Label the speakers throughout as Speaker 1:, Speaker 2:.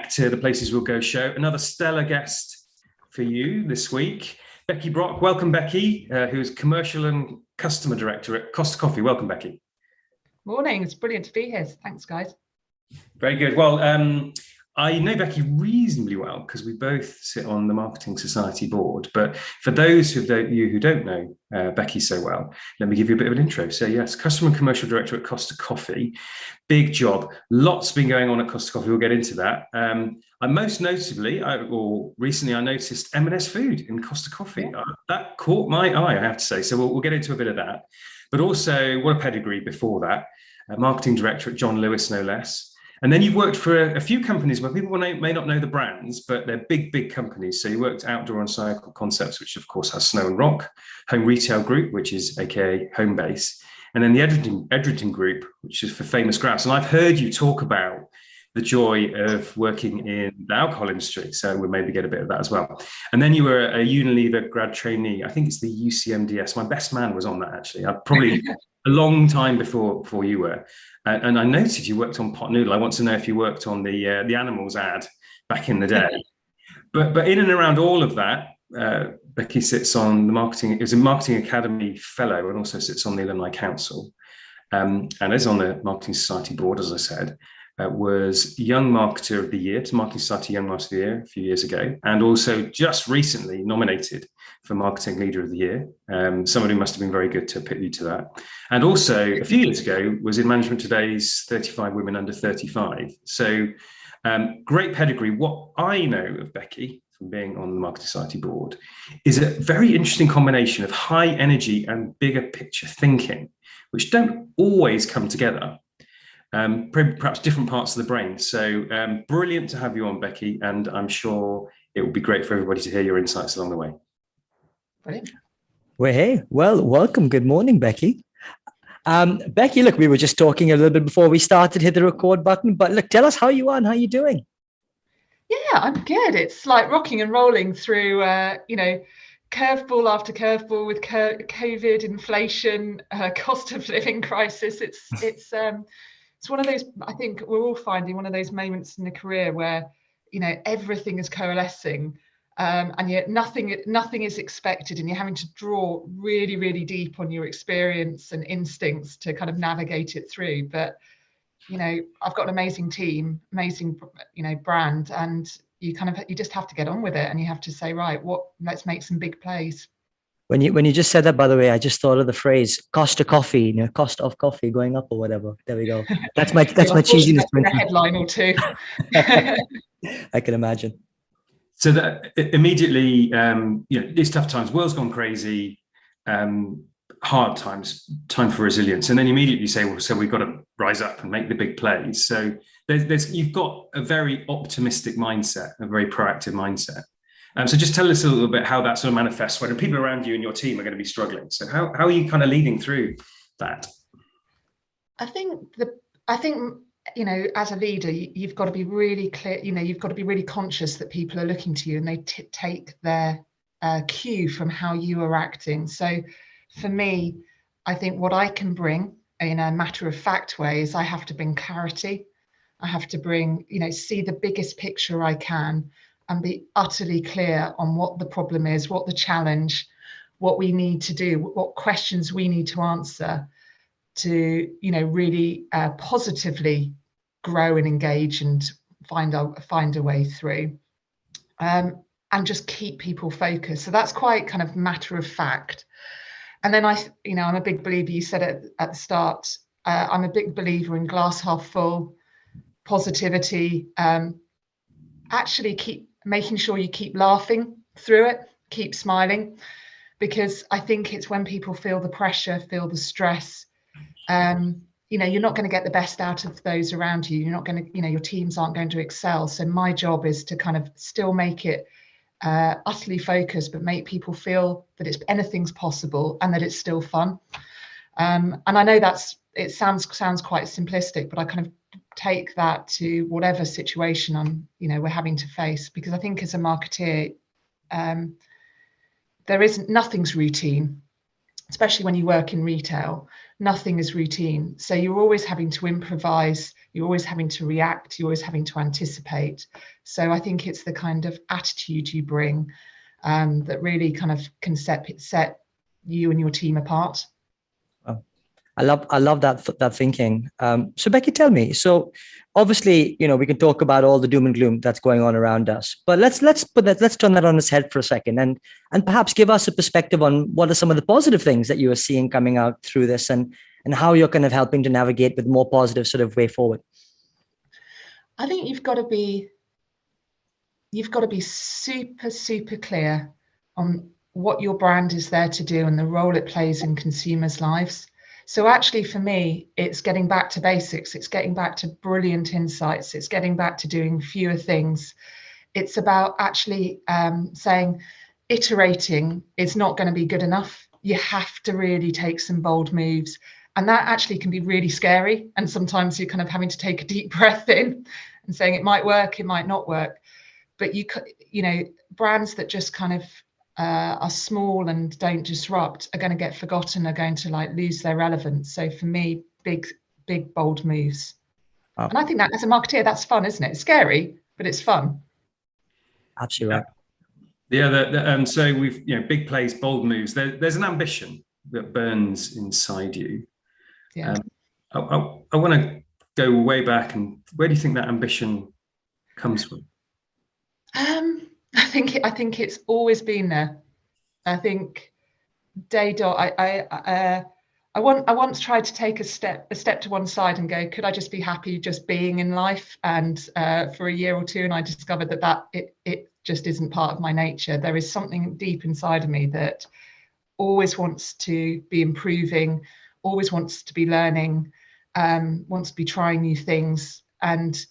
Speaker 1: back to the Places We'll Go show. Another stellar guest for you this week, Becky Brock. Welcome, Becky, who is Commercial and Customer Director at Costa Coffee. Welcome, Becky.
Speaker 2: Morning. It's brilliant to be here. Thanks, guys.
Speaker 1: Very good. Well, I know Becky reasonably well because we both sit on the Marketing Society board. But for those who don't know Becky so well, let me give you a bit of an intro. So yes, Customer and Commercial Director at Costa Coffee. Big job. Lots been going on at Costa Coffee. We'll get into that. And most notably, recently I noticed M&S food in Costa Coffee.
Speaker 2: Yeah.
Speaker 1: That caught my eye, I have to say. So we'll get into a bit of that. But also, what a pedigree before that. Marketing Director at John Lewis, no less. And then you've worked for a few companies where people may not know the brands, but they're big companies. So you worked at Outdoor and Cycle Concepts, which of course has Snow and Rock, Home Retail Group, which is AKA Homebase, and then the Edrington Group, which is for Famous Grouse. And I've heard you talk about the joy of working in the alcohol industry. So we'll maybe get a bit of that as well. And then you were a Unilever grad trainee. I think it's the UCMDS. My best man was on that, actually. I probably a long time before you were. And I noticed you worked on Pot Noodle. I want to know if you worked on the Animals ad back in the day. But in and around all of that, Becky sits on the marketing, is a Marketing Academy fellow and also sits on the Alumni Council and is on the Marketing Society board, as I said. Was Young Marketer of the Year to Marketing Society Young Marketer of the Year a few years ago, and also just recently nominated for Marketing Leader of the Year. Somebody must have been very good to put you to that. And also a few years ago was in Management Today's 35 Women Under 35. So great pedigree. What I know of Becky from being on the Marketing Society board is a very interesting combination of high energy and bigger picture thinking, which don't always come together. Perhaps different parts of the brain. So brilliant to have you on, Becky, and I'm sure it will be great for everybody to hear your insights along the way.
Speaker 2: Brilliant.
Speaker 3: Well, hey, welcome. Good morning, Becky. Becky, look, we were just talking a little bit before we started, hit the record button, but look, tell us how you are and how you're doing.
Speaker 2: Yeah, I'm good. It's like rocking and rolling through, curveball after curveball with COVID, inflation, cost of living crisis. It's one of those, I think we're all finding one of those moments in the career where, everything is coalescing and yet nothing is expected, and you're having to draw really, really deep on your experience and instincts to kind of navigate it through. But, I've got an amazing team, amazing, brand, and you just have to get on with it, and you have to say, right, let's make some big plays.
Speaker 3: When you just said that, by the way, I just thought of the phrase Costa Coffee, cost of coffee going up or whatever. There we go. That's my cheesiness.
Speaker 2: A headline or two.
Speaker 3: I can imagine.
Speaker 1: So that immediately, it's tough times. World's gone crazy. Hard times. Time for resilience. And then immediately you say, well, so we've got to rise up and make the big plays. So you've got a very optimistic mindset, a very proactive mindset. So just tell us a little bit how that sort of manifests when people around you and your team are going to be struggling. So how are you kind of leading through that?
Speaker 2: I think, as a leader, you've got to be really clear, you've got to be really conscious that people are looking to you and they take their cue from how you are acting. So for me, I think what I can bring in a matter of fact way is I have to bring clarity. I have to bring, see the biggest picture I can, and be utterly clear on what the problem is, what the challenge, what we need to do, what questions we need to answer to, really positively grow and engage and find a way through, and just keep people focused. So that's quite kind of matter of fact. And then I'm a big believer, you said it at the start, I'm a big believer in glass half full, positivity, actually keep making sure you keep laughing through it, keep smiling, because I think it's when people feel the pressure, feel the stress, you're not going to get the best out of those around you. You're not going to, your teams aren't going to excel. So my job is to kind of still make it utterly focused, but make people feel that anything's possible and that it's still fun. And I know it sounds quite simplistic, but I kind of take that to whatever situation we're having to face, because I think as a marketeer, nothing's routine, especially when you work in retail. nothing is routine. So you're always having to improvise, you're always having to react, you're always having to anticipate. So I think it's the kind of attitude you bring that really kind of can set you and your team apart.
Speaker 3: I love that thinking. So Becky, tell me. So obviously, we can talk about all the doom and gloom that's going on around us, but let's turn that on its head for a second, and perhaps give us a perspective on what are some of the positive things that you are seeing coming out through this, and how you're kind of helping to navigate with more positive sort of way forward.
Speaker 2: I think you've got to be super, super clear on what your brand is there to do and the role it plays in consumers' lives. So actually, for me, it's getting back to basics. It's getting back to brilliant insights. It's getting back to doing fewer things. It's about actually saying, iterating is not going to be good enough. You have to really take some bold moves. And that actually can be really scary. And sometimes you're kind of having to take a deep breath in and saying it might work, it might not work. But brands that just kind of are small and don't disrupt are going to get forgotten, are going to lose their relevance. So for me, big bold moves. Wow. And I think that as a marketeer, that's fun, isn't it? It's scary, but it's fun.
Speaker 3: Absolutely right.
Speaker 1: Yeah, so we've big plays, bold moves. There's an ambition that burns inside you.
Speaker 2: Yeah.
Speaker 1: I want to go way back, and where do you think that ambition comes from?
Speaker 2: I think it's always been there. I think day dot. I once tried to take a step to one side and go, could I just be happy just being in life? And for a year or two, and I discovered that it just isn't part of my nature. There is something deep inside of me that always wants to be improving, always wants to be learning, wants to be trying new things. And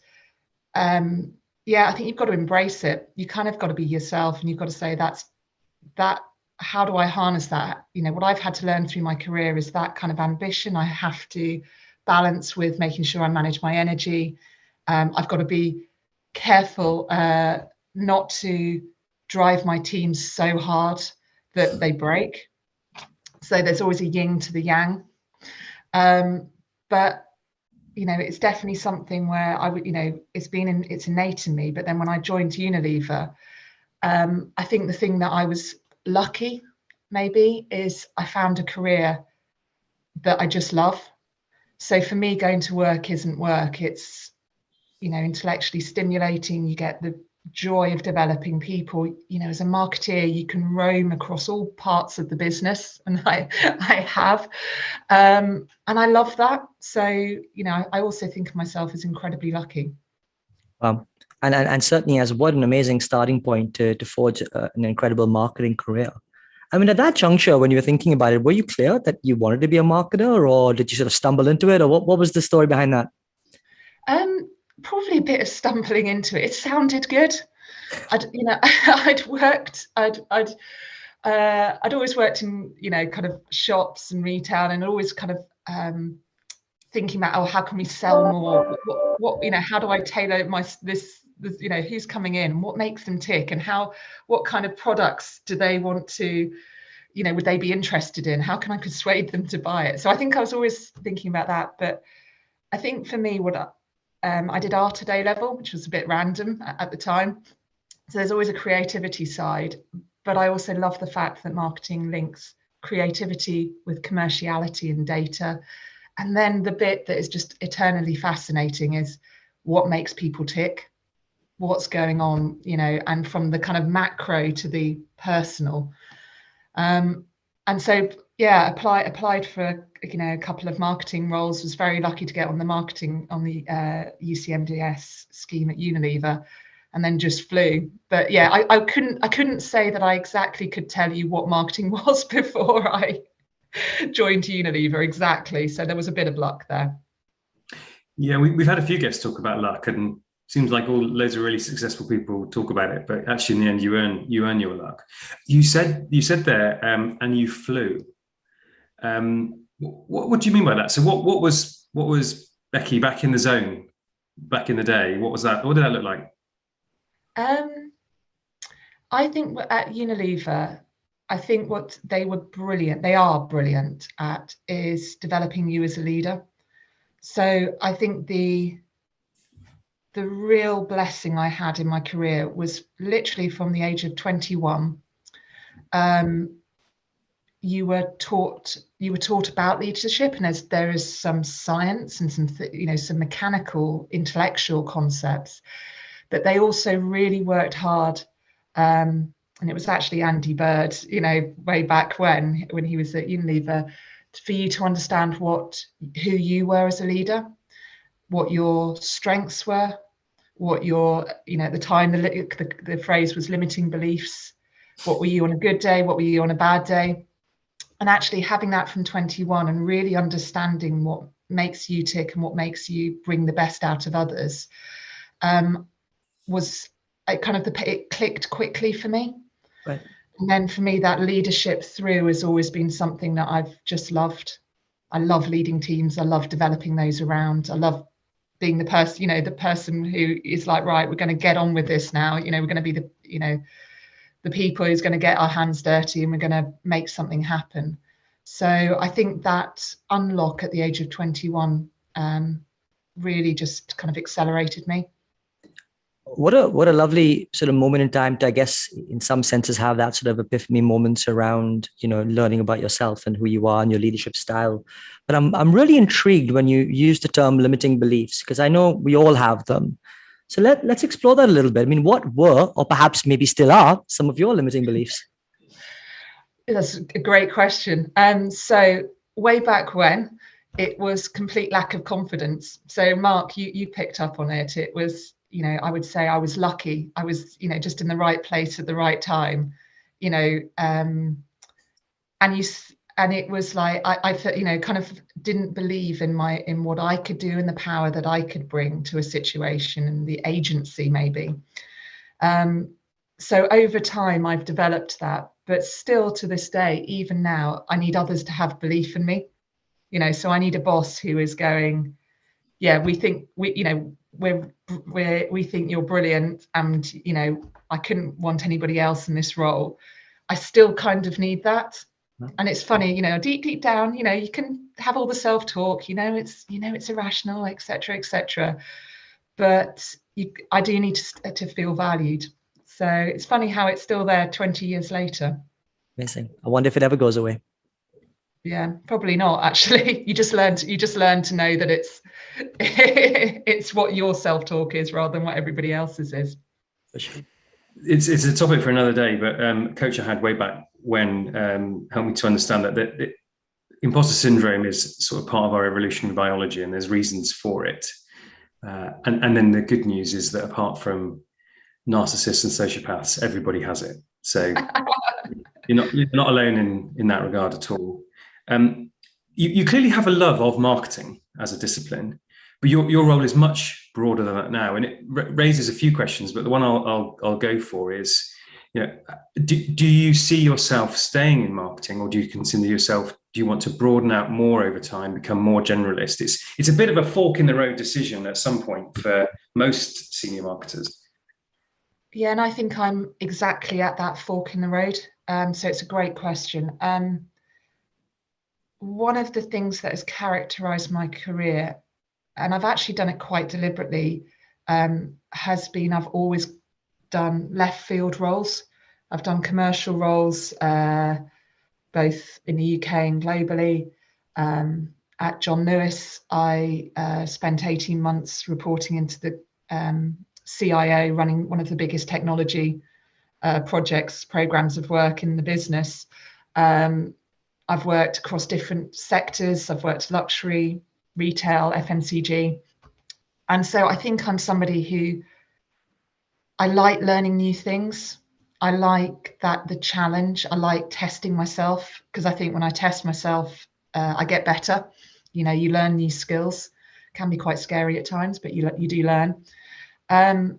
Speaker 2: I think you've got to embrace it. You kind of got to be yourself, and you've got to say that. How do I harness that? What I've had to learn through my career is that kind of ambition I have to balance with making sure I manage my energy. I've got to be careful not to drive my teams so hard that they break. So there's always a yin to the yang. But it's definitely something where I would, it's innate in me. But then when I joined Unilever, I think the thing that I was lucky maybe is I found a career that I just love. So for me, going to work isn't work. It's, intellectually stimulating. You get the joy of developing people. As a marketeer, you can roam across all parts of the business, and I have, and I love that. So I also think of myself as incredibly lucky.
Speaker 3: And certainly as what an amazing starting point to forge an incredible marketing career. I mean, at that juncture, when you were thinking about it, were you clear that you wanted to be a marketer, or did you sort of stumble into it, or what was the story behind that?
Speaker 2: Probably a bit of stumbling into it. It sounded good. I'd always worked in, kind of shops and retail, and always kind of thinking about, how can we sell more? What how do I tailor this, who's coming in, what makes them tick, and what kind of products do they want to, would they be interested in? How can I persuade them to buy it? So I think I was always thinking about that. But I think for me, I did art at A-level, which was a bit random at the time. So there's always a creativity side, but I also love the fact that marketing links creativity with commerciality and data. And then the bit that is just eternally fascinating is what makes people tick, what's going on, and from the kind of macro to the personal. And so, applied for a couple of marketing roles. Was very lucky to get on the UCMDS scheme at Unilever, and then just flew. But I couldn't say that I exactly could tell you what marketing was before I joined Unilever exactly. So there was a bit of luck there.
Speaker 1: Yeah, we've had a few guests talk about luck, and seems like loads of really successful people talk about it, but actually in the end you earn your luck. You said there, and you flew. What do you mean by that? So what was Becky back in the zone back in the day? What was that? What did that look like?
Speaker 2: I think at Unilever, I think what they are brilliant at is developing you as a leader. So I think the real blessing I had in my career was literally from the age of 21. You were taught about leadership, and as there is some science and some mechanical intellectual concepts, but they also really worked hard. And it was actually Andy Bird, way back when he was at Unilever, for you to understand who you were as a leader, what your strengths were, what your, at the time, the phrase was limiting beliefs. What were you on a good day? What were you on a bad day? And actually having that from 21 and really understanding what makes you tick and what makes you bring the best out of others, it clicked quickly for me.
Speaker 3: Right.
Speaker 2: And then for me, that leadership through has always been something that I've just loved. I love leading teams. I love developing those around. I love being the person who is like, right, we're going to get on with this now. We're going to be the people who's going to get our hands dirty and we're going to make something happen. So I think that unlock at the age of 21 really just kind of accelerated me.
Speaker 3: What a lovely sort of moment in time to, I guess, in some senses, have that sort of epiphany moments around, learning about yourself and who you are and your leadership style. But I'm really intrigued when you use the term limiting beliefs, because I know we all have them. So let's explore that a little bit. I mean, what were, or perhaps maybe still are, some of your limiting beliefs?
Speaker 2: That's a great question. So way back when, it was complete lack of confidence. So Mark, you picked up on it. It was, I would say I was lucky. I was, just in the right place at the right time, and it was like I kind of didn't believe in what I could do and the power that I could bring to a situation and the agency maybe. So over time I've developed that, but still to this day, even now, I need others to have belief in me. So I need a boss who is going, yeah, we think we think you're brilliant, and I couldn't want anybody else in this role. I still kind of need that. And it's funny, deep down, you can have all the self-talk, it's irrational, etc. But I do need to feel valued. So it's funny how it's still there 20 years later.
Speaker 3: Amazing. I wonder if it ever goes away.
Speaker 2: Yeah, probably not, actually. You just learn to know that it's what your self-talk is rather than what everybody else's is.
Speaker 3: For sure.
Speaker 1: It's a topic for another day, but coach I had way back when helped me to understand that imposter syndrome is sort of part of our evolutionary biology, and there's reasons for it. And then the good news is that apart from narcissists and sociopaths, everybody has it. So you're not alone in that regard at all. You clearly have a love of marketing as a discipline, but your role is much broader than that now, and it raises a few questions. But the one I'll go for is, do you see yourself staying in marketing, or do you consider yourself? Do you want to broaden out more over time, become more generalist? It's a bit of a fork in the road decision at some point for most senior marketers.
Speaker 2: Yeah, and I think I'm exactly at that fork in the road. So it's a great question. One of the things that has characterized my career, and I've actually done it quite deliberately, has been I've always done left field roles. I've done commercial roles, both in the UK and globally. At John Lewis, I spent 18 months reporting into the CIO, running one of the biggest technology programs of work in the business. I've worked across different sectors. I've worked luxury, retail, FMCG. And so I think I'm somebody who, I like learning new things. I like the challenge. I like testing myself, because I think when I test myself, I get better. You learn new skills. Can be quite scary at times, but you do learn. And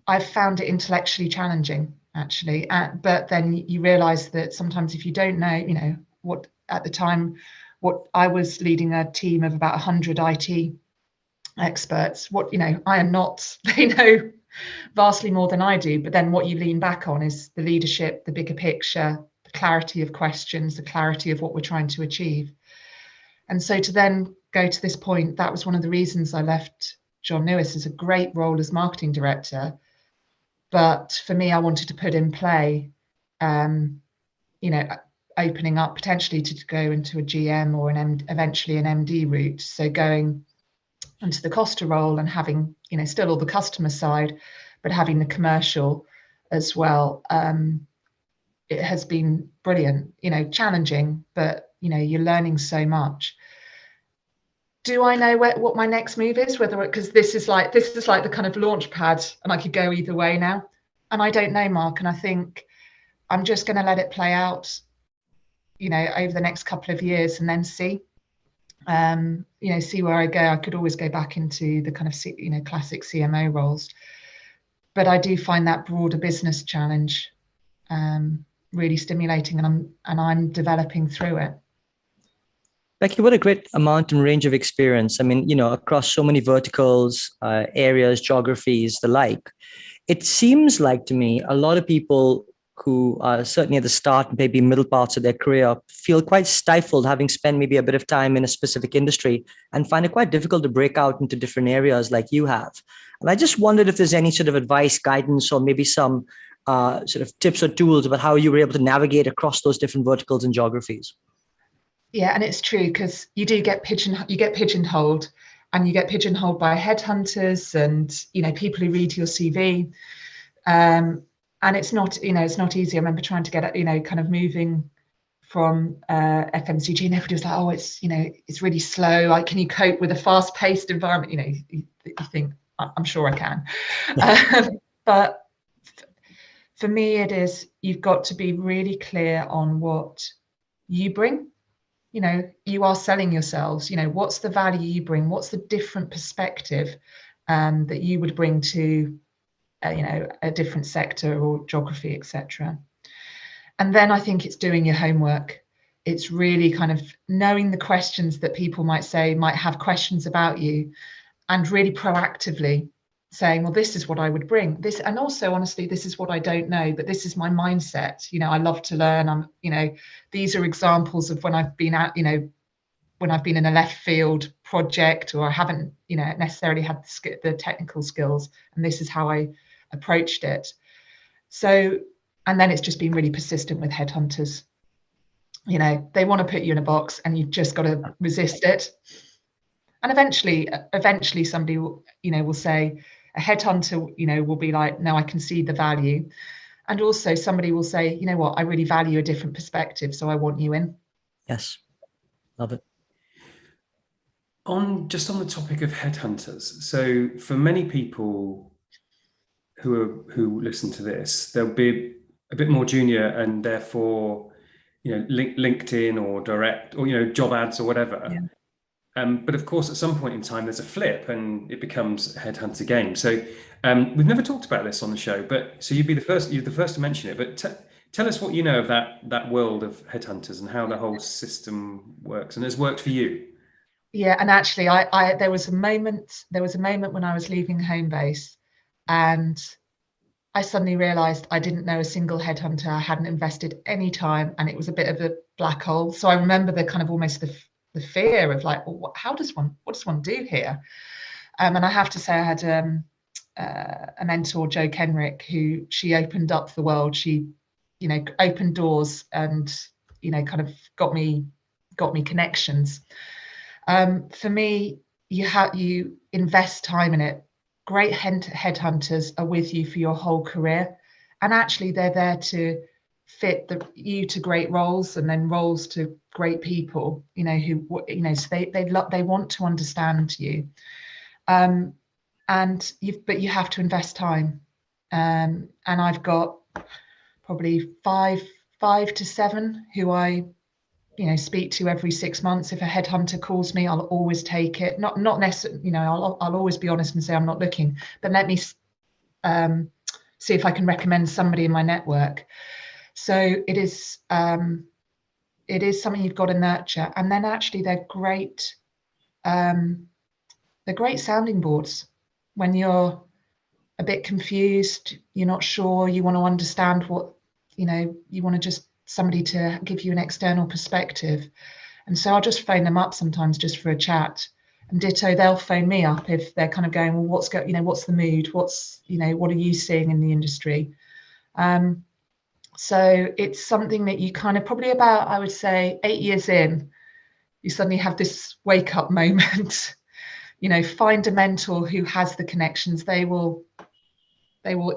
Speaker 2: I've found it intellectually challenging, actually. But then you realize that sometimes if you don't know, what at the time, what I was leading a team of about 100 IT experts, I am not, they know vastly more than I do. But then what you lean back on is the leadership, the bigger picture, the clarity of questions, the clarity of what we're trying to achieve. And so to then go to this point, that was one of the reasons I left John Lewis. As a great role as marketing director. But for me, I wanted to put in play, opening up potentially to go into a GM or eventually an MD route. So going into the Costa role and having, still all the customer side, but having the commercial as well. It has been brilliant, challenging, but, you're learning so much. Do I know what my next move is? Because this is like the kind of launch pad, and I could go either way now. And I don't know, Mark. And I think I'm just going to let it play out, over the next couple of years, and then see, see where I go. I could always go back into the kind of, classic CMO roles, but I do find that broader business challenge really stimulating, and I'm developing through it.
Speaker 3: Becky, what a great amount and range of experience. I mean, across so many verticals, areas, geographies, the like. It seems like to me, a lot of people who are certainly at the start, maybe middle parts of their career, feel quite stifled having spent maybe a bit of time in a specific industry and find it quite difficult to break out into different areas like you have. And I just wondered if there's any sort of advice, guidance, or maybe some sort of tips or tools about how you were able to navigate across those different verticals and geographies.
Speaker 2: Yeah, and it's true, because you get pigeonholed, and you get pigeonholed by headhunters and people who read your CV, and it's not easy. I remember trying to get kind of moving from FMCG, and everybody was like, oh, it's really slow. Like, can you cope with a fast-paced environment? You think, I'm sure I can. But for me, it is, you've got to be really clear on what you bring. You are selling yourselves. What's the value you bring? What's the different perspective that you would bring to, a different sector or geography, etc. And then I think it's doing your homework. It's really kind of knowing the questions that people might have questions about you, and really proactively saying, well, this is what I would bring. This, and also, honestly, this is what I don't know, but this is my mindset. I love to learn. These are examples of when I've been at, when I've been in a left field project, or I haven't, necessarily had the technical skills, and this is how I approached it. So, and then it's just been really persistent with headhunters. They want to put you in a box, and you've just got to resist it. And eventually somebody will say, a headhunter, will be like, no, I can see the value. And also somebody will say, you know what, I really value a different perspective, so I want you in.
Speaker 3: Yes, love it.
Speaker 1: On the topic of headhunters, so for many people who listen to this, they'll be a bit more junior, and therefore, LinkedIn or direct or job ads or whatever.
Speaker 2: Yeah.
Speaker 1: But of course, at some point in time, there's a flip, and it becomes a headhunter game. So we've never talked about this on the show, but so you're the first to mention it. But tell us what you know of that world of headhunters and how the whole system works, and has worked for you.
Speaker 2: Yeah, and actually, there was a moment when I was leaving Homebase, and I suddenly realised I didn't know a single headhunter. I hadn't invested any time, and it was a bit of a black hole. So I remember the kind of almost the fear of like, well, what does one do here? And I have to say, I had a mentor, Jo Kenrick, who she opened up the world. She, opened doors, and kind of got me connections. For me, you invest time in it. Great headhunters are with you for your whole career, and actually they're there to fit you to great roles, and then roles to great people, so they want to understand you, but you have to invest time, and I've got probably five to seven who I speak to every 6 months. If a headhunter calls me, I'll always take it. Not necessarily, I'll always be honest and say I'm not looking, but let me see if I can recommend somebody in my network. So it is something you've got to nurture. And then actually they're great sounding boards when you're a bit confused, you're not sure, you want to understand what, you want to just somebody to give you an external perspective. And so I'll just phone them up sometimes just for a chat. And ditto, they'll phone me up if they're kind of going, well, what's the mood? What are you seeing in the industry? So it's something that you kind of probably about, I would say, 8 years in, you suddenly have this wake up moment. Find a mentor who has the connections. They will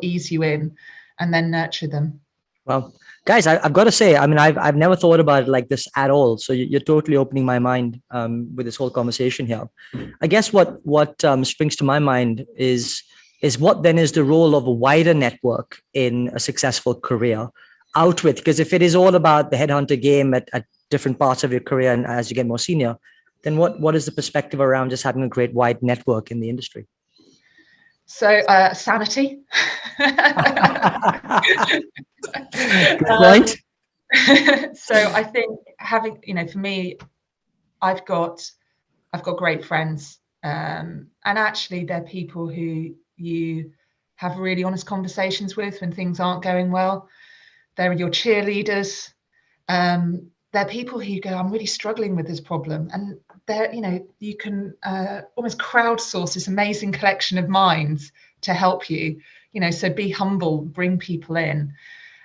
Speaker 2: ease you in, and then nurture them.
Speaker 3: Well, guys, I've got to say, I mean, I've never thought about it like this at all. So you're totally opening my mind with this whole conversation here. I guess what springs to my mind is what then is the role of a wider network in a successful career out with, because if it is all about the headhunter game at different parts of your career and as you get more senior, then what is the perspective around just having a great wide network in the industry?
Speaker 2: So sanity.
Speaker 3: Good point.
Speaker 2: So I think having, for me, I've got great friends, and actually they're people who you have really honest conversations with when things aren't going well. They're your cheerleaders. They're people who go, I'm really struggling with this problem, and they're, you can almost crowdsource this amazing collection of minds to help you. So be humble, bring people in.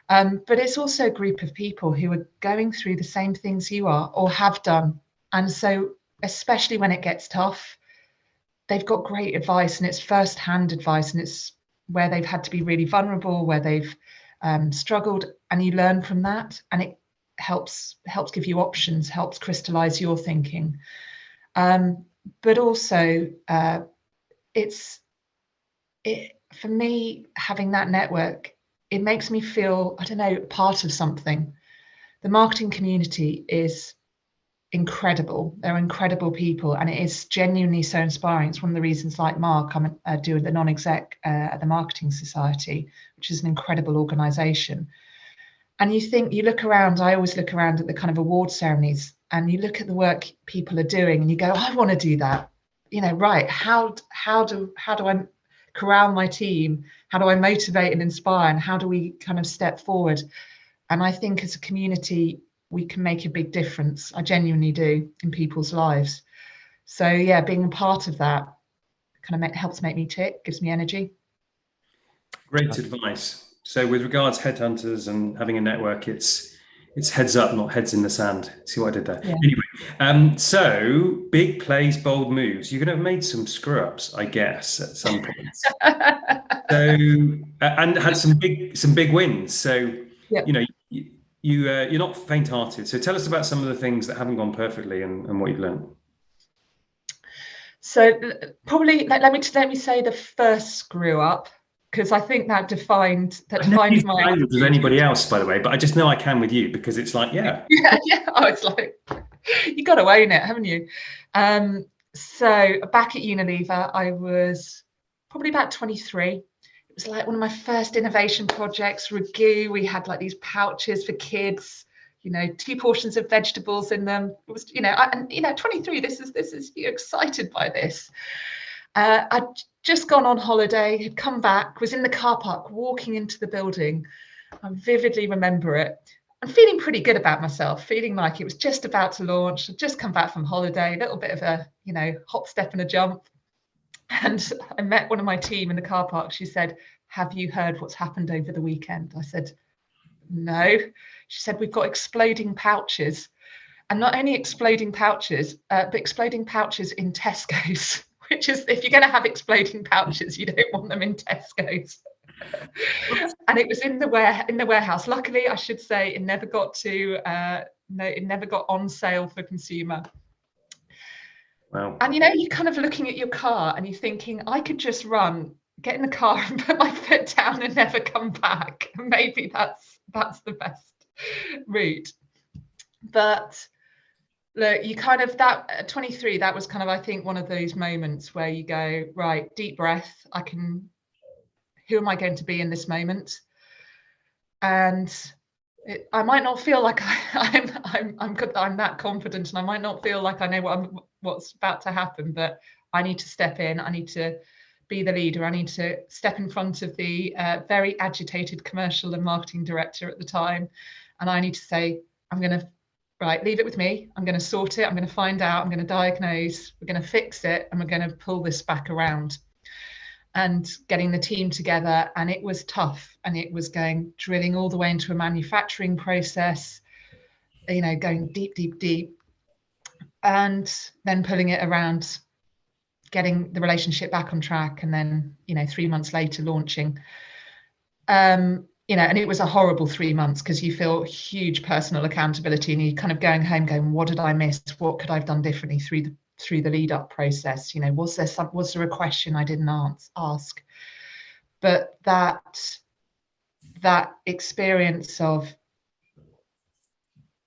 Speaker 2: But it's also a group of people who are going through the same things you are or have done. And so, especially when it gets tough, they've got great advice, and it's first-hand advice, and it's where they've had to be really vulnerable, where they've struggled, and you learn from that, and it helps give you options, helps crystallize your thinking. But also, for me, having that network, it makes me feel, I don't know, part of something. The marketing community is incredible. They're incredible people, and it is genuinely so inspiring. It's one of the reasons, like Mark, I'm doing the non-exec at the Marketing Society, which is an incredible organization. And you look around, I always look around at the kind of award ceremonies, and you look at the work people are doing, and you go, I want to do that. Right, how do I corral my team? How do I motivate and inspire? And how do we kind of step forward? And I think as a community, we can make a big difference. I genuinely do, in people's lives. So yeah, being a part of that kind of helps make me tick, gives me energy.
Speaker 1: Great advice. So with regards Headhunters and having a network, it's heads up, not heads in the sand. See what I did there?
Speaker 2: Yeah.
Speaker 1: Anyway, so big plays, bold moves. You're going to have made some screw ups, I guess, at some point. So and had some big wins. So
Speaker 2: yeah.
Speaker 1: You're not faint-hearted. So tell us about some of the things that haven't gone perfectly and what you've learned.
Speaker 2: So probably let me say the first screw up, because I think that defined my.
Speaker 1: With anybody else, by the way, but I just know I can with you because it's like, yeah.
Speaker 2: Oh, it's like you got to own it, haven't you? So back at Unilever, I was probably about 23. It was like one of my first innovation projects. Ragu, we had like these pouches for kids, 2 portions of vegetables in them. It was, 23. This is you're excited by this. I'd just gone on holiday, had come back, was in the car park, walking into the building. I vividly remember it. I'm feeling pretty good about myself, feeling like it was just about to launch. I'd just come back from holiday, a little bit of a, hop, step and a jump. And I met one of my team in the car park. She said, have you heard what's happened over the weekend? I said, no. She said, we've got exploding pouches. And not only exploding pouches, but exploding pouches in Tesco's, which is, if you're going to have exploding pouches, you don't want them in Tesco's. And it was in the warehouse. Luckily, I should say, it never got on sale for consumer.
Speaker 1: Wow.
Speaker 2: And you're kind of looking at your car and you're thinking, I could just get in the car and put my foot down and never come back. Maybe that's the best route. But look, you kind of, that at 23, that was kind of, I think, one of those moments where you go, right, deep breath. Who am I going to be in this moment? And I might not feel like I'm that confident, and I might not feel like I know what's about to happen, but I need to step in. I need to be the leader. I need to step in front of the very agitated commercial and marketing director at the time. And I need to say, I'm going to, right, leave it with me. I'm going to sort it. I'm going to find out. I'm going to diagnose. We're going to fix it. And we're going to pull this back around. And getting the team together. And it was tough. And it was drilling all the way into a manufacturing process, going deep, deep, deep. And then pulling it around, getting the relationship back on track, and then 3 months later launching. And it was a horrible 3 months, because you feel huge personal accountability, and you're kind of going home going, what did I miss? What could I have done differently through the lead up process? Was there a question I didn't ask? But that experience of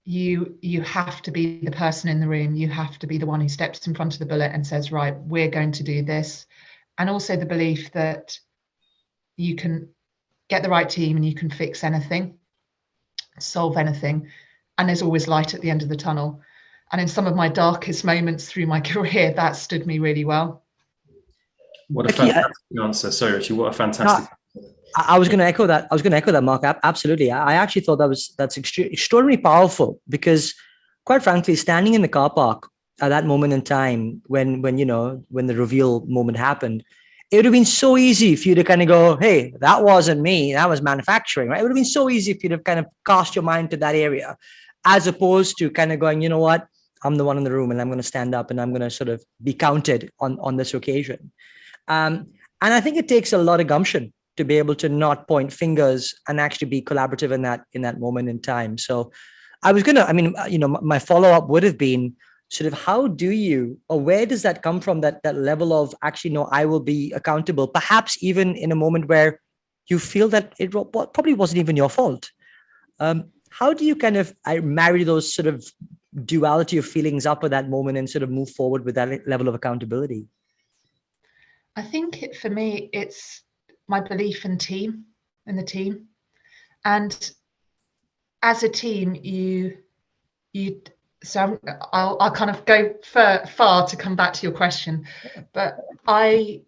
Speaker 2: you have to be the person in the room. You have to be the one who steps in front of the bullet and says, right, we're going to do this. And also the belief that you can get the right team and you can fix anything, solve anything. And there's always light at the end of the tunnel. And in some of my darkest moments through my career, that stood me really well.
Speaker 1: What a fantastic answer. Sorry, Richie, what a fantastic
Speaker 3: I was going to echo that, Mark. Absolutely. I actually thought that's extraordinarily powerful, because quite frankly, standing in the car park at that moment in time, when the reveal moment happened, it would have been so easy for you to kind of go, hey, that wasn't me, that was manufacturing, right? It would have been so easy if you'd have kind of cast your mind to that area, as opposed to kind of going, you know what, I'm the one in the room and I'm going to stand up and I'm going to sort of be counted on this occasion. And I think it takes a lot of gumption to be able to not point fingers and actually be collaborative in that moment in time. So my follow-up would have been sort of, how do you, or where does that come from, that level of actually, no, I will be accountable, perhaps even in a moment where you feel that it probably wasn't even your fault. How do you kind of marry those sort of duality of feelings up at that moment and sort of move forward with that level of accountability?
Speaker 2: I think for me, it's my belief in the team. And as a team, so I'll kind of go far to come back to your question, but I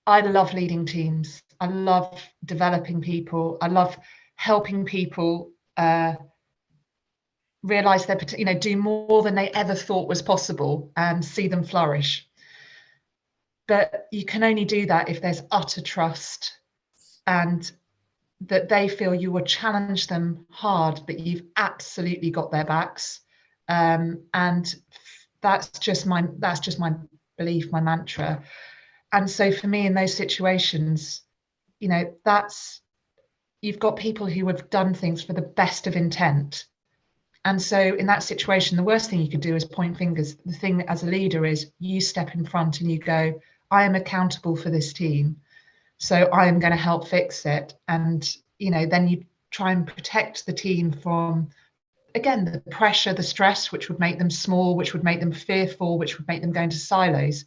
Speaker 2: love leading teams. I love developing people. I love helping people realize their, do more than they ever thought was possible and see them flourish. But you can only do that if there's utter trust, and that they feel you will challenge them hard, but you've absolutely got their backs. And that's just my belief, my mantra. And so for me, in those situations, you've got people who have done things for the best of intent. And so in that situation, the worst thing you could do is point fingers. The thing as a leader is you step in front and you go, I am accountable for this team, so I am going to help fix it. And, then you try and protect the team from, again, the pressure, the stress, which would make them small, which would make them fearful, which would make them go into silos.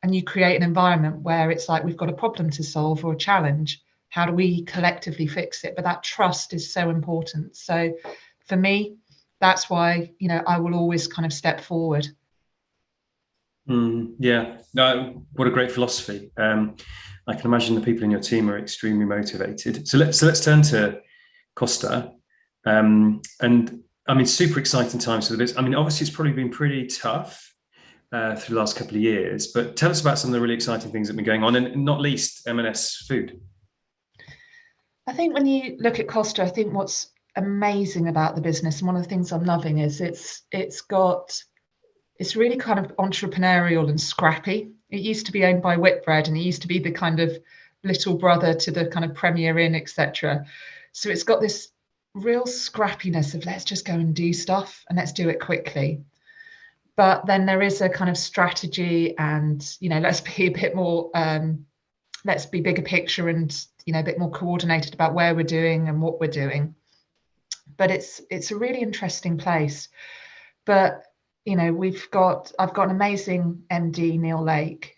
Speaker 2: And you create an environment where it's like, we've got a problem to solve or a challenge. How do we collectively fix it? But that trust is so important. So for me, that's why, I will always kind of step forward.
Speaker 1: Yeah, no, what a great philosophy. I can imagine the people in your team are extremely motivated. So let's turn to Costa. And I mean, super exciting times for the business. I mean, obviously it's probably been pretty tough through the last couple of years, but tell us about some of the really exciting things that have been going on, and not least M&S Food.
Speaker 2: I think when you look at Costa, I think what's amazing about the business, and one of the things I'm loving, is it's really kind of entrepreneurial and scrappy. It used to be owned by Whitbread, and it used to be the kind of little brother to the kind of Premier Inn, etc. So it's got this real scrappiness of, let's just go and do stuff and let's do it quickly. But then there is a kind of strategy, and let's be a bit more let's be bigger picture, and a bit more coordinated about where we're doing and what we're doing. But it's a really interesting place. But I've got an amazing MD, Neil Lake,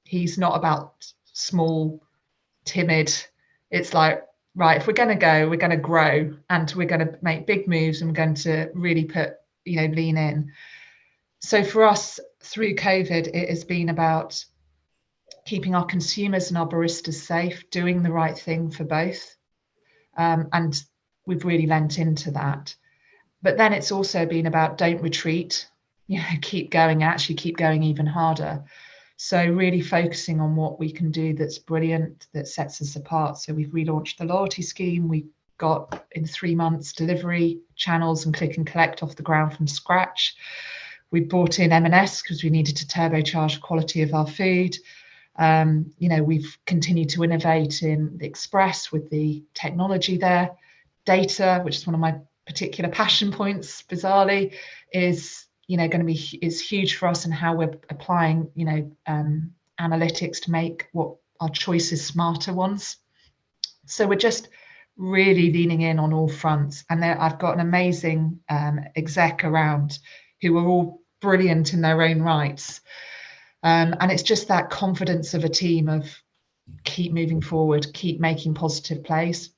Speaker 2: he's not about small, timid. It's like, right, if we're going to go, we're going to grow, and we're going to make big moves, and we're going to really put, lean in. So for us through COVID, it has been about keeping our consumers and our baristas safe, doing the right thing for both. And we've really lent into that. But then it's also been about don't retreat, keep going, actually keep going even harder. So really focusing on what we can do that's brilliant, that sets us apart. So we've relaunched the loyalty scheme. We got in 3 months delivery channels and click and collect off the ground from scratch. We brought in M&S because we needed to turbocharge the quality of our food. We've continued to innovate in the Express with the technology there. Data, which is one of my particular passion points, bizarrely, is is huge for us, and how we're applying analytics to make what our choices smarter ones. So we're just really leaning in on all fronts, and I've got an amazing exec around who are all brilliant in their own rights, and it's just that confidence of a team of keep moving forward, keep making positive plays.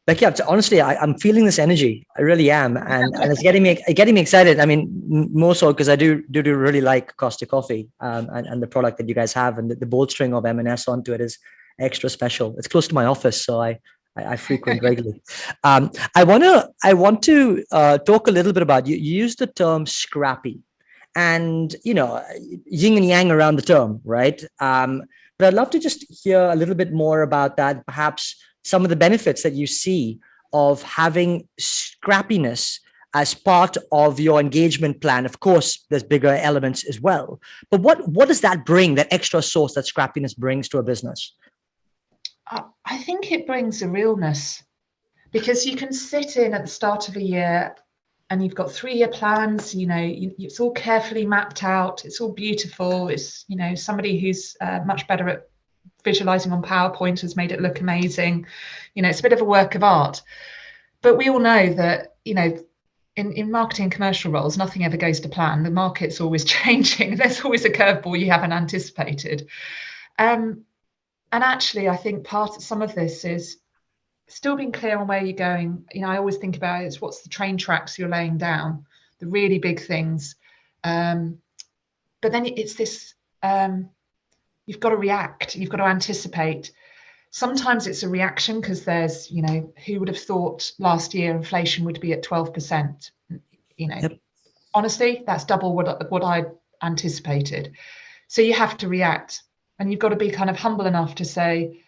Speaker 3: Like, yeah, honestly, I'm feeling this energy. I really am, and it's getting me excited. I mean, more so because I do really like Costa coffee, and the product that you guys have, and the bolstering of M&S onto it is extra special. It's close to my office, so I frequent regularly. I want to talk a little bit about you. You used the term scrappy, and yin and yang around the term, right? But I'd love to just hear a little bit more about that. Perhaps some of the benefits that you see of having scrappiness as part of your engagement plan. Of course, there's bigger elements as well. But what does that bring, that extra sauce that scrappiness brings to a business?
Speaker 2: I think it brings a realness, because you can sit in at the start of a year and you've got 3-year plans, it's all carefully mapped out. It's all beautiful. It's, somebody who's much better at visualizing on PowerPoint has made it look amazing. It's a bit of a work of art. But we all know that, in marketing commercial roles, nothing ever goes to plan. The market's always changing. There's always a curveball you haven't anticipated. And actually, I think some of this is still being clear on where you're going. I always think about it as what's the train tracks you're laying down, the really big things. But then it's this, you've got to react, you've got to anticipate. Sometimes it's a reaction because there's, who would have thought last year inflation would be at 12%? Yep. Honestly, that's double what I anticipated. So you have to react, and you've got to be kind of humble enough to say,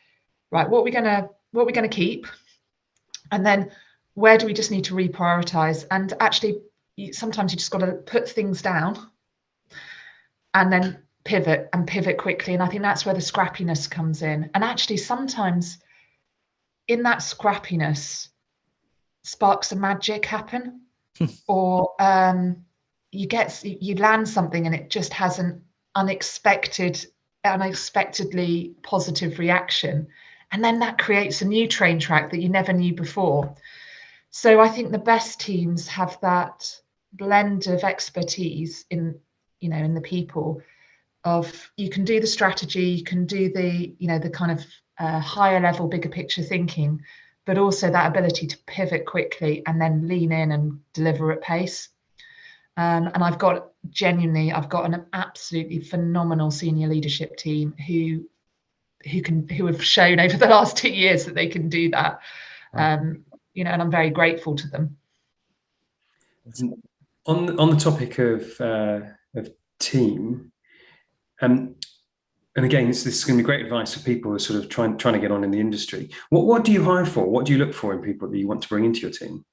Speaker 2: right, what are we going to keep? And then where do we just need to reprioritize? And actually, sometimes you just got to put things down and then pivot quickly. And I think that's where the scrappiness comes in. And actually, sometimes in that scrappiness, sparks of magic happen, or you land something and it just has an unexpectedly positive reaction. And then that creates a new train track that you never knew before. So I think the best teams have that blend of expertise in the people. Of you can do the strategy, you can do the the kind of higher level, bigger picture thinking, but also that ability to pivot quickly and then lean in and deliver at pace. And I've got an absolutely phenomenal senior leadership team who have shown over the last 2 years that they can do that. And I'm very grateful to them.
Speaker 1: On the topic of team. And again, this is going to be great advice for people who are sort of trying to get on in the industry. What do you hire for? What do you look for in people that you want to bring into your team?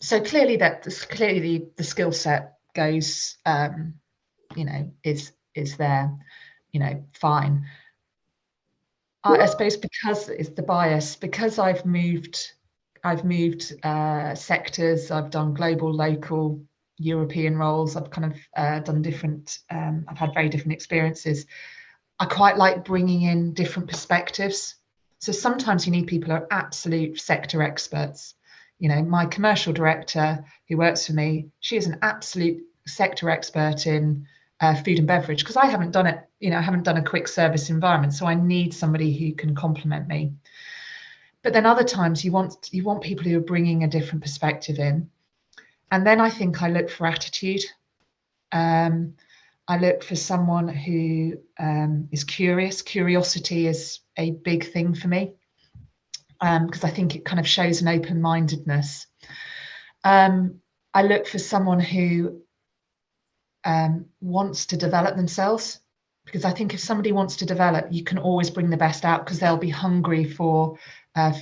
Speaker 2: So clearly the skill set goes, is there, fine. I suppose because it's the bias, because I've moved sectors, I've done global, local, European roles. I've kind of done different, I've had very different experiences. I quite like bringing in different perspectives. So sometimes you need people who are absolute sector experts. My commercial director who works for me, she is an absolute sector expert in food and beverage, because I haven't done it, I haven't done a quick service environment. So I need somebody who can complement me. But then other times you want people who are bringing a different perspective in. And then I think I look for attitude. I look for someone who is curious. Curiosity is a big thing for me, because I think it kind of shows an open-mindedness. I look for someone who wants to develop themselves, because I think if somebody wants to develop, you can always bring the best out, because they'll be hungry for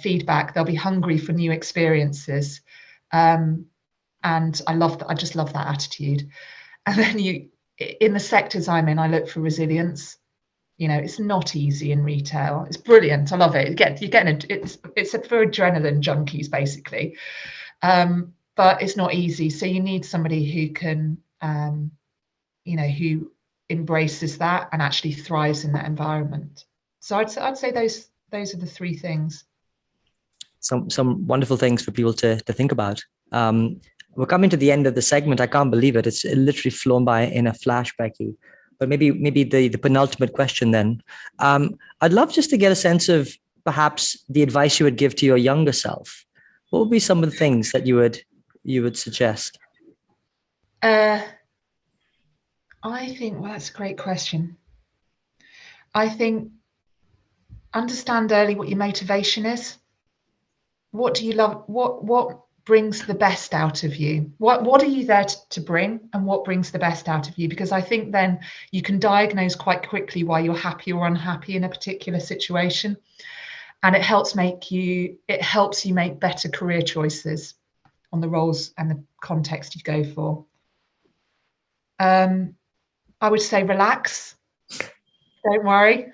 Speaker 2: feedback. They'll be hungry for new experiences. And I love that. I just love that attitude. And then in the sectors I'm in, I look for resilience. You know, it's not easy in retail. It's brilliant. I love it. It's for adrenaline junkies, basically. But it's not easy. So you need somebody who can, who embraces that and actually thrives in that environment. So I'd say those are the three things.
Speaker 3: Some wonderful things for people to think about. We're coming to the end of the segment. I can't believe it. It's literally flown by in a flash, Becky. But maybe the penultimate question then. I'd love just to get a sense of perhaps the advice you would give to your younger self. What would be some of the things that you would suggest?
Speaker 2: I think, well, that's a great question. I think understand early what your motivation is. What do you love? What brings the best out of you? What are you there to bring, and what brings the best out of you? Because I think then you can diagnose quite quickly why you're happy or unhappy in a particular situation, and it helps you make better career choices on the roles and the context you go for. I would say relax. Don't worry.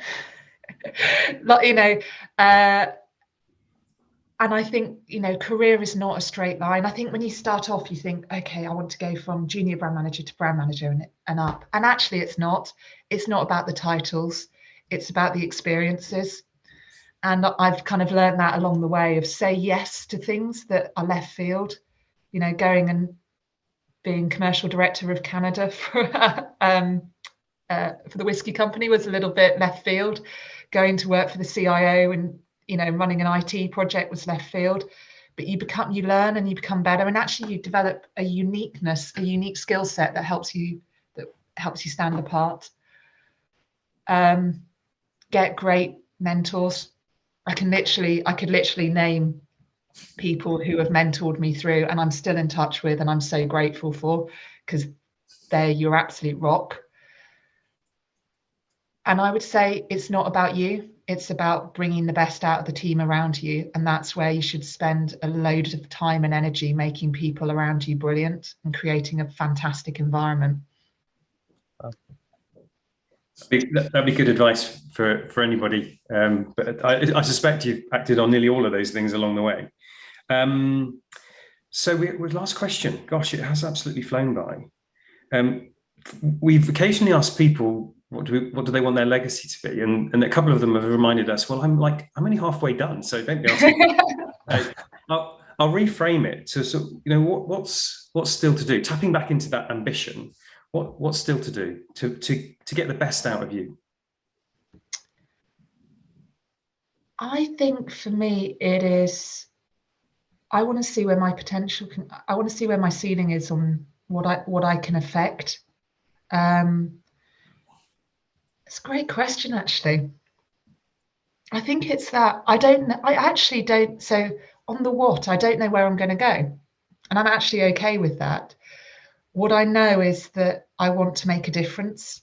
Speaker 2: And I think, career is not a straight line. I think when you start off, you think, okay, I want to go from junior brand manager to brand manager and up. And actually it's not. It's not about the titles. It's about the experiences. And I've kind of learned that along the way, of say yes to things that are left field. Going and being commercial director of Canada for the whiskey company was a little bit left field. Going to work for the CIO and running an IT project was left field. But you learn and you become better, and actually you develop a unique skill set that helps you stand apart. Get great mentors. I could literally name people who have mentored me through, and I'm still in touch with, and I'm so grateful for, because they're your absolute rock. And I would say it's not about you. It's about bringing the best out of the team around you. And that's where you should spend a load of time and energy, making people around you brilliant and creating a fantastic environment.
Speaker 1: That'd be good advice for anybody. But I suspect you've acted on nearly all of those things along the way. So with last question, gosh, it has absolutely flown by. We've occasionally asked people, what do they want their legacy to be? And a couple of them have reminded us, well, I'm only halfway done, so don't be asking. I'll reframe it to sort of, what's still to do? Tapping back into that ambition, what's still to do to get the best out of you?
Speaker 2: I think for me it is, I want to see where my potential I want to see where my ceiling is on what I can affect. It's a great question, actually. I think it's that I actually don't. So on the what, I don't know where I'm going to go. And I'm actually okay with that. What I know is that I want to make a difference.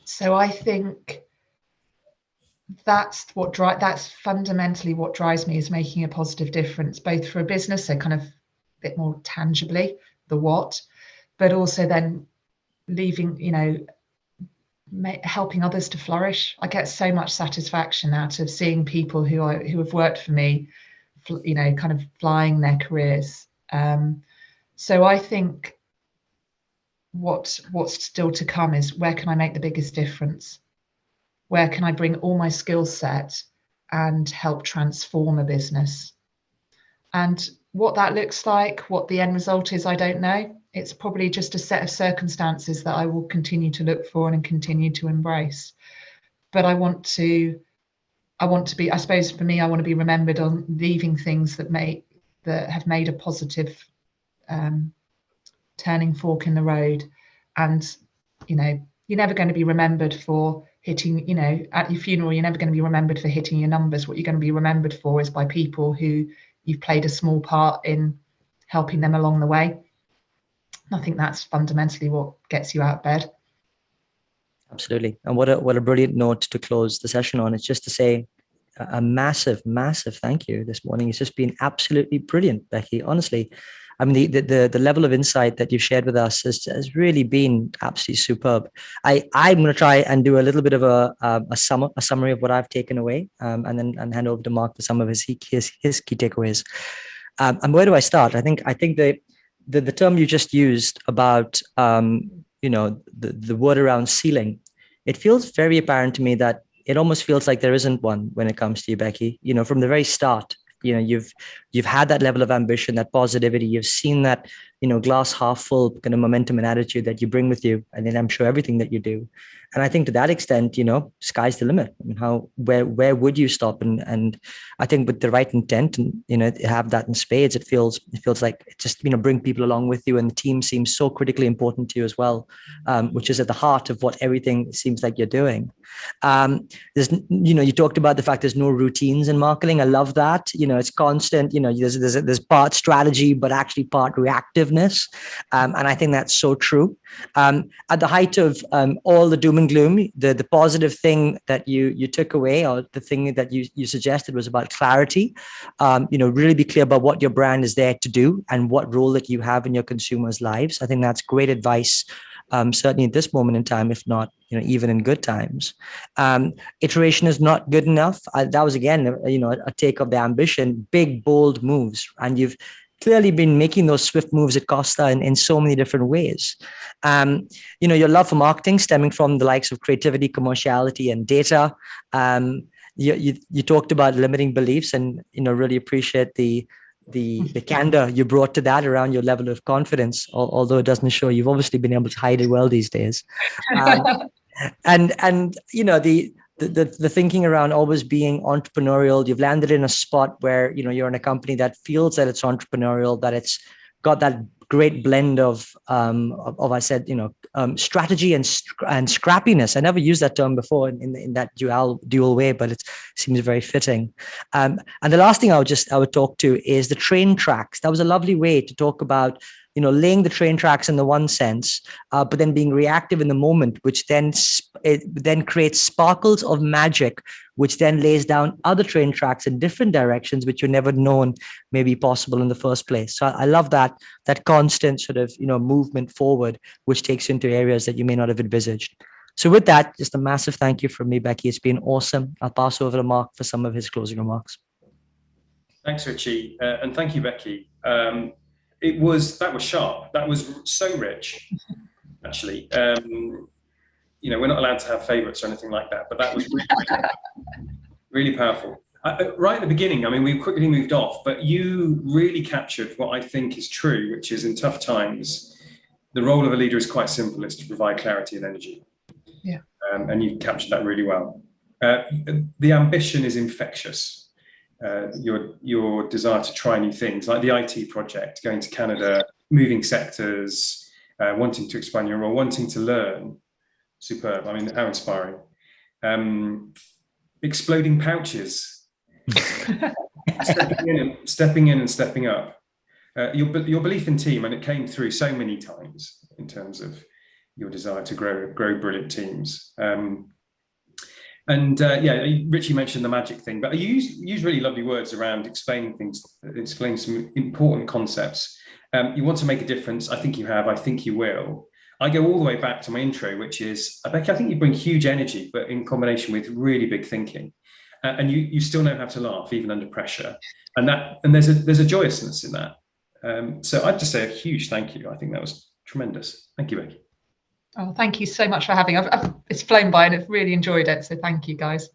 Speaker 2: So I think that's fundamentally what drives me, is making a positive difference, both for a business, so kind of a bit more tangibly, the what, but also then leaving, helping others to flourish. I get so much satisfaction out of seeing people who have worked for me, kind of flying their careers. So I think what's still to come is, where can I make the biggest difference? Where can I bring all my skill set and help transform a business? And what that looks like, what the end result is, I don't know. It's probably just a set of circumstances that I will continue to look for and continue to embrace. But I want to be, I suppose for me, I want to be remembered on leaving things that have made a positive turning fork in the road, and you're never going to be remembered for hitting, at your funeral, you're never going to be remembered for hitting your numbers. What you're going to be remembered for is by people who you've played a small part in helping them along the way. I think that's fundamentally what gets you out of bed.
Speaker 3: Absolutely. And what a brilliant note to close the session on. It's just to say a massive, massive thank you this morning. It's just been absolutely brilliant, Becky. Honestly, I mean, the level of insight that you've shared with us has really been absolutely superb. I'm going to try and do a little bit of a summary of what I've taken away, and then hand over to Mark for some of his key takeaways. And where do I start? I think the term you just used about the word around ceiling, it feels very apparent to me that it almost feels like there isn't one when it comes to you, Becky. From the very start, you've had that level of ambition, that positivity. You've seen that, glass half full kind of momentum and attitude that you bring with you. And then I'm sure everything that you do. And I think to that extent, sky's the limit. I mean, where would you stop? And I think with the right intent and, have that in spades, it feels like it just, bring people along with you. And the team seems so critically important to you as well, which is at the heart of what everything seems like you're doing. There's, you talked about the fact there's no routines in marketing. I love that. It's constant, there's part strategy, but actually part reactiveness. And I think that's so true. At the height of all the doom and gloom, the positive thing that you took away, or the thing that you suggested, was about clarity. Really be clear about what your brand is there to do and what role that you have in your consumers' lives. I think that's great advice. Certainly at this moment in time, if not, even in good times. Iteration is not good enough. That was, again, a take of the ambition, big, bold moves. And you've clearly been making those swift moves at Costa in so many different ways. Your love for marketing stemming from the likes of creativity, commerciality, and data. You talked about limiting beliefs, and, really appreciate the candor you brought to that around your level of confidence, although it doesn't show. You've obviously been able to hide it well these days. And the thinking around always being entrepreneurial. You've landed in a spot where, you're in a company that feels that it's entrepreneurial, that it's got that great blend of I said, strategy and scrappiness. I never used that term before in that dual way, but it seems very fitting. And the last thing I would talk to is the train tracks. That was a lovely way to talk about, laying the train tracks in the one sense, but then being reactive in the moment, which then creates sparkles of magic, which then lays down other train tracks in different directions, which you never known may be possible in the first place. So I love that constant sort of, movement forward, which takes you into areas that you may not have envisaged. So with that, just a massive thank you from me, Becky. It's been awesome. I'll pass over to Mark for some of his closing remarks.
Speaker 1: Thanks, Richie. And thank you, Becky. That was sharp. That was so rich, actually. We're not allowed to have favorites or anything like that, but that was really powerful. Right at the beginning, I mean, we quickly moved off, but you really captured what I think is true, which is, in tough times, the role of a leader is quite simple. It's to provide clarity and energy.
Speaker 2: Yeah.
Speaker 1: And you captured that really well. The ambition is infectious. Your desire to try new things, like the IT project, going to Canada, moving sectors, wanting to expand your role, wanting to learn. Superb. I mean, how inspiring. Exploding pouches. stepping in and stepping up. Your belief in team, and it came through so many times in terms of your desire to grow brilliant teams. Richie mentioned the magic thing, but you use really lovely words around explaining some important concepts. You want to make a difference. I think you have. I think you will. I go all the way back to my intro, which is, Becky, I think you bring huge energy, but in combination with really big thinking. And you still know how to laugh, even under pressure. And there's a joyousness in that. So I'd just say a huge thank you. I think that was tremendous. Thank you, Becky.
Speaker 2: Oh, thank you so much for having me. It's flown by and I've really enjoyed it. So thank you, guys.